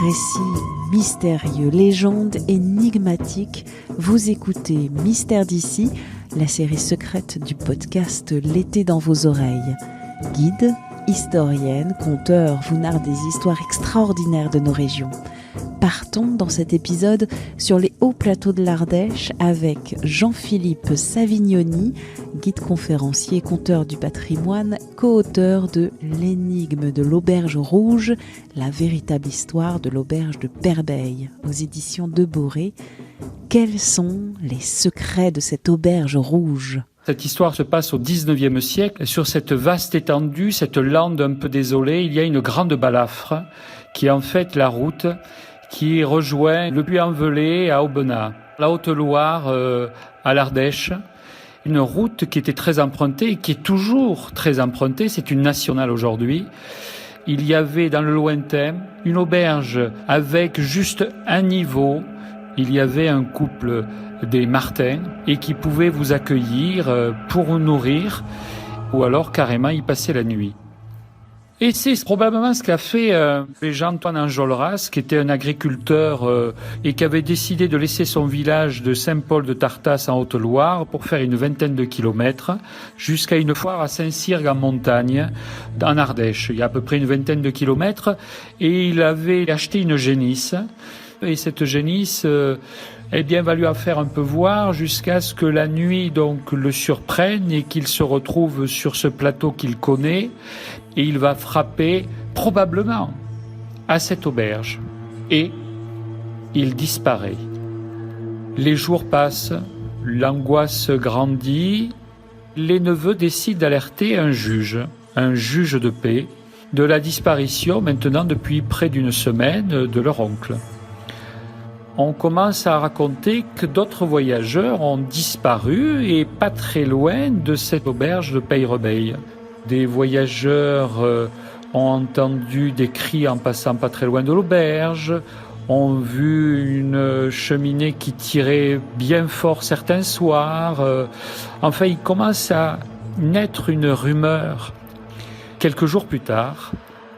Récits mystérieux, légendes énigmatiques, vous écoutez Mystère d'ici, la série secrète du podcast L'été dans vos oreilles. Guide, historienne, conteur vous narre des histoires extraordinaires de nos régions. Partons dans cet épisode sur les hauts plateaux de l'Ardèche avec Jean-Philippe Savignoni, guide conférencier, conteur du patrimoine, co-auteur de L'énigme de l'auberge rouge, la véritable histoire de l'auberge de Perbeil, aux éditions de Boré. Quels sont les secrets de cette auberge rouge ? Cette histoire se passe au XIXe siècle. Sur cette vaste étendue, cette lande un peu désolée, il y a une grande balafre qui est en fait la route qui rejoint le Puy-en-Velay à Aubenas, la Haute-Loire à l'Ardèche. Une route qui était très empruntée et qui est toujours très empruntée, c'est une nationale aujourd'hui. Il y avait dans le lointain une auberge avec juste un niveau. Il y avait un couple des Martins et qui pouvait vous accueillir pour vous nourrir ou alors carrément y passer la nuit. Et c'est probablement ce qu'a fait Jean-Antoine Enjolras, qui était un agriculteur et qui avait décidé de laisser son village de Saint-Paul-de-Tartas en Haute-Loire pour faire une vingtaine de kilomètres jusqu'à une foire à Saint-Cyrgue en montagne, en Ardèche. Il y a à peu près une vingtaine de kilomètres et il avait acheté une génisse. Et cette génisse va lui en faire un peu voir jusqu'à ce que la nuit donc le surprenne et qu'il se retrouve sur ce plateau qu'il connaît et il va frapper probablement à cette auberge et il disparaît. Les jours passent, l'angoisse grandit, les neveux décident d'alerter un juge de paix, de la disparition maintenant depuis près d'une semaine de leur oncle. On commence à raconter que d'autres voyageurs ont disparu et pas très loin de cette auberge de Peyrebeil. Des voyageurs ont entendu des cris en passant pas très loin de l'auberge, ont vu une cheminée qui tirait bien fort certains soirs. Enfin, il commence à naître une rumeur. Quelques jours plus tard,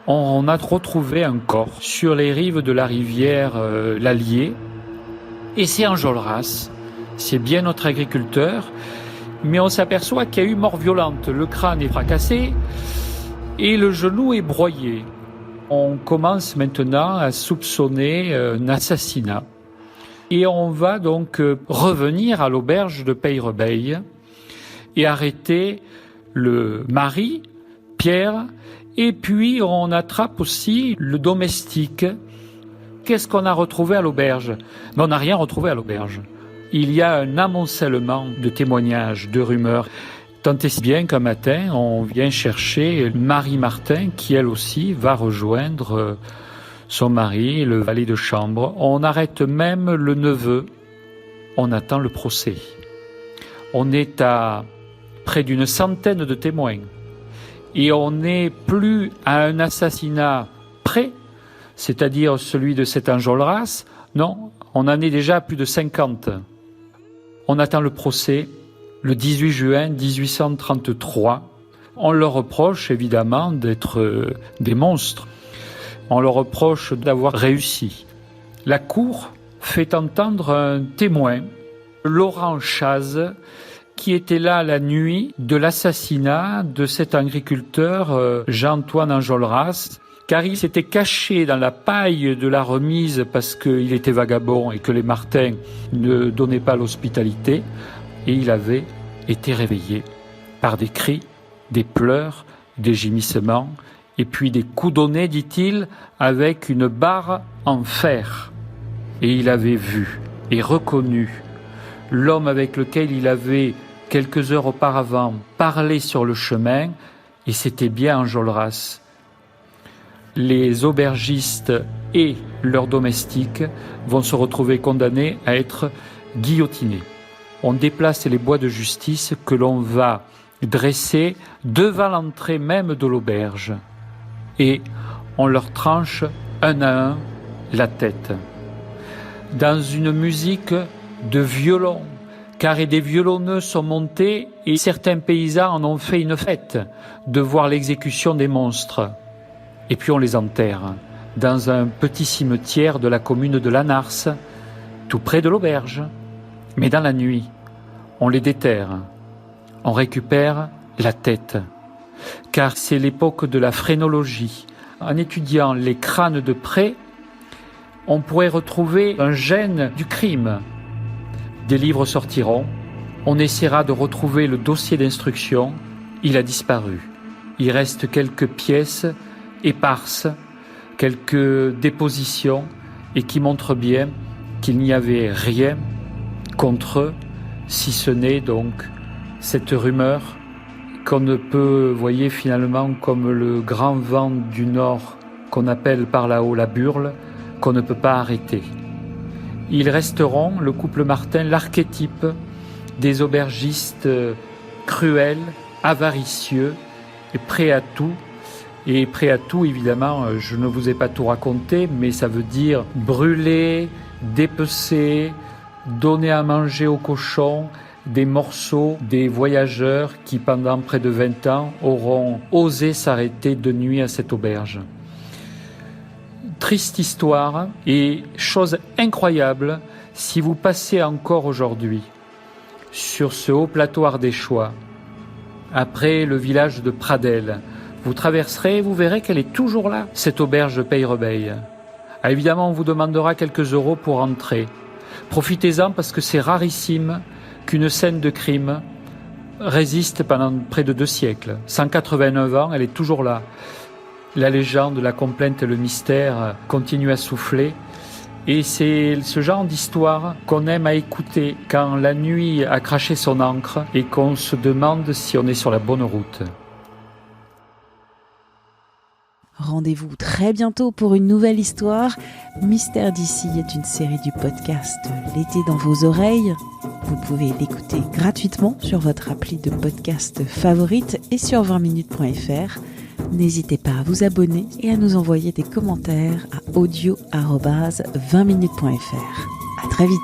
on a retrouvé un corps sur les rives de la rivière l'Allier. Et c'est Enjolras, c'est bien notre agriculteur, mais on s'aperçoit qu'il y a eu mort violente. Le crâne est fracassé et le genou est broyé. On commence maintenant à soupçonner un assassinat. Et on va donc revenir à l'auberge de Peyrebeil et arrêter le mari, Pierre, et puis on attrape aussi le domestique. Qu'est-ce qu'on a retrouvé à l'auberge ? Mais on n'a rien retrouvé à l'auberge. Il y a un amoncellement de témoignages, de rumeurs. Tant et si bien qu'un matin, on vient chercher Marie Martin, qui elle aussi va rejoindre son mari, le valet de chambre. On arrête même le neveu. On attend le procès. On est à près d'une centaine de témoins. Et on n'est plus à un assassinat près, c'est-à-dire celui de cet Enjolras. Non, on en est déjà à plus de 50. On attend le procès le 18 juin 1833. On leur reproche évidemment d'être des monstres. On leur reproche d'avoir réussi. La cour fait entendre un témoin, Laurent Chaz, qui était là la nuit de l'assassinat de cet agriculteur Jean-Antoine Enjolras, car il s'était caché dans la paille de la remise parce qu'il était vagabond et que les Martins ne donnaient pas l'hospitalité, et il avait été réveillé par des cris, des pleurs, des gémissements, et puis des coups donnés, dit-il, avec une barre en fer. Et il avait vu et reconnu l'homme avec lequel il avait, quelques heures auparavant, parlé sur le chemin, et c'était bien Enjolras. Les aubergistes et leurs domestiques vont se retrouver condamnés à être guillotinés. On déplace les bois de justice que l'on va dresser devant l'entrée même de l'auberge. Et on leur tranche un à un la tête. Dans une musique de violon, car des violonneux sont montés et certains paysans en ont fait une fête de voir l'exécution des monstres. Et puis on les enterre dans un petit cimetière de la commune de Lanars, tout près de l'auberge. Mais dans la nuit, on les déterre, on récupère la tête, car c'est l'époque de la phrénologie. En étudiant les crânes de près, on pourrait retrouver un gène du crime. Des livres sortiront, on essaiera de retrouver le dossier d'instruction, il a disparu. Il reste quelques pièces éparses, quelques dépositions, et qui montrent bien qu'il n'y avait rien contre eux, si ce n'est donc cette rumeur qu'on ne peut, voyez, finalement comme le grand vent du nord qu'on appelle par là-haut la burle, qu'on ne peut pas arrêter. Ils resteront, le couple Martin, l'archétype des aubergistes cruels, avaricieux et prêts à tout. Et prêts à tout, évidemment, je ne vous ai pas tout raconté, mais ça veut dire brûler, dépecer, donner à manger aux cochons des morceaux des voyageurs qui, pendant près de 20 ans, auront osé s'arrêter de nuit à cette auberge. Triste histoire et chose incroyable, si vous passez encore aujourd'hui sur ce haut plateau ardéchois, après le village de Pradelles, vous traverserez et vous verrez qu'elle est toujours là, cette auberge de Peillerebeille. Ah, évidemment, on vous demandera quelques euros pour entrer. Profitez-en parce que c'est rarissime qu'une scène de crime résiste pendant près de 2 siècles. 189 ans, elle est toujours là. La légende, la complainte et le mystère continuent à souffler. Et c'est ce genre d'histoire qu'on aime à écouter quand la nuit a craché son encre et qu'on se demande si on est sur la bonne route. Rendez-vous très bientôt pour une nouvelle histoire. Mystère d'ici est une série du podcast L'été dans vos oreilles. Vous pouvez l'écouter gratuitement sur votre appli de podcast favorite et sur 20minutes.fr. N'hésitez pas à vous abonner et à nous envoyer des commentaires à audio@20minutes.fr. À très vite.